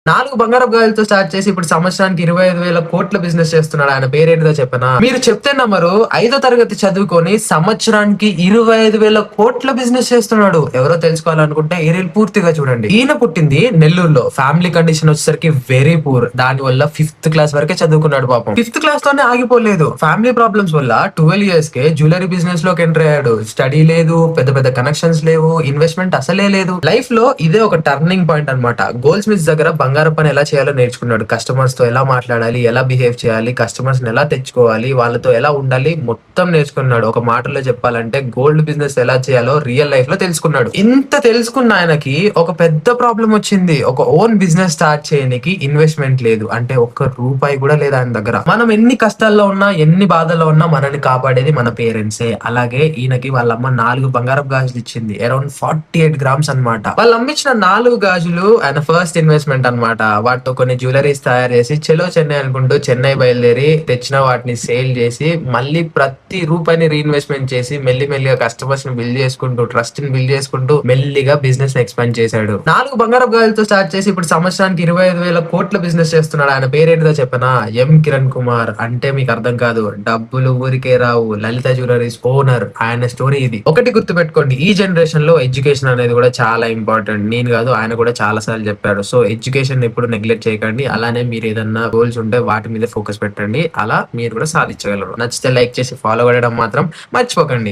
4 బంగారపు గాజులతో స్టార్ట్ చేసి ఇప్పుడు సంవత్సరానికి 25,000 కోట్ల బిజినెస్ చేస్తున్నాడు. ఆయన పేరేంటిదో చెప్పనా? మీరు చెప్తే నమ్మరు. 5వ తరగతి చదువుకొని సంవత్సరానికి 25,000 కోట్ల బిజినెస్ చేస్తున్నాడు. ఎవరో తెలుసుకోవాలనుకుంటే ఈ రీల్ పూర్తిగా చూడండి. ఈయన పుట్టింది నెల్లూరులో. ఫ్యామిలీ కండిషన్ వచ్చేసరికి వెరీ పూర్. దాని వల్ల 5th క్లాస్ వరకే చదువుకున్నాడు పాపం. 5th క్లాస్ తోనే ఆగిపోలేదు. ఫ్యామిలీ ప్రాబ్లమ్స్ వల్ల 12 ఇయర్స్ కే జ్యువెలరీ బిజినెస్ లోకి ఎంటర్ అయ్యాడు. స్టడీ లేదు, పెద్ద పెద్ద కనెక్షన్స్ లేవు, ఇన్వెస్ట్మెంట్ అసలే లేదు. లైఫ్ లో ఇదే ఒక టర్నింగ్ పాయింట్ అన్నమాట. గోల్డ్ స్మిత్స్ దగ్గర బంగారం పని ఎలా చేయాలో నేర్చుకున్నాడు. కస్టమర్స్ తో ఎలా మాట్లాడాలి, ఎలా బిహేవ్ చేయాలి, కస్టమర్స్ ని ఎలా తెచ్చుకోవాలి, వాళ్ళతో ఎలా ఉండాలి, మొత్తం నేర్చుకున్నాడు. ఒక మాటలో చెప్పాలంటే గోల్డ్ బిజినెస్ ఎలా చేయాలో రియల్ లైఫ్ లో తెలుసుకున్నాడు. ఇంత తెలుసుకున్న ఆయనకి ఒక పెద్ద ప్రాబ్లం వచ్చింది. ఒక ఓన్ బిజినెస్ స్టార్ట్ చేయడానికి ఇన్వెస్ట్మెంట్ లేదు. అంటే ఒక్క రూపాయి కూడా లేదు ఆయన దగ్గర. మనం ఎన్ని కష్టాల్లో ఉన్నా, ఎన్ని బాధల్లో ఉన్నా మనల్ని కాపాడేది మన పేరెంట్సే. అలాగే ఈయనకి వాళ్ళ అమ్మ 4 బంగారపు గాజులు ఇచ్చింది. అరౌండ్ 48 గ్రామ్స్ అన్నమాట. వాళ్ళు అమ్మించిన 4 గాజులు ఆయన ఫస్ట్ ఇన్వెస్ట్మెంట్ అన్నమాట. వాటితో కొన్ని జ్యువెలరీస్ తయారు చేసి చెలో చెన్నై అనుకుంటూ చెన్నై బయలుదేరి తెచ్చిన వాటిని సేల్ చేసి మళ్ళీ ప్రతి రూపాయిని రీఇన్వెస్ట్మెంట్ చేసి మెల్లిమెల్లిగా కస్టమర్స్ ని బిల్డ్ చేసుకుంటూ, ట్రస్ట్ ని బిల్డ్ చేసుకుంటూ మెల్లిగా బిజినెస్ ఎక్స్పాండ్ చేశాడు. 4 బంగారపు గాజులతో స్టార్ట్ చేసి ఇప్పుడు సంవత్సరానికి 25,000 కోట్ల బిజినెస్ చేస్తున్నాడు. ఆయన పేరేంటిదో చెప్పనా? ఎం కిరణ్ కుమార్. అంటే మీకు అర్థం కాదు, డబ్బులు ఊరికే రావు. లలిత జ్యువెలరీస్ ఓనర్. ఆయన స్టోరీ ఇది. ఒకటి గుర్తు పెట్టుకోండి, ఈ జనరేషన్ లో ఎడ్యుకేషన్ అనేది కూడా చాలా ఇంపార్టెంట్. నేను కాదు, ఆయన కూడా చాలా సార్లు చెప్పాడు. సో ఎడ్యుకేషన్ ఎప్పుడు నెగ్లెక్ట్ చేయకండి. అలానే మీరు ఏదన్నా గోల్స్ ఉంటే వాటి మీద ఫోకస్ పెట్టండి. అలా మీరు కూడా సాధించగలరు. నచ్చితే లైక్ చేసి ఫాలో అవ్వడం మాత్రం మర్చిపోకండి.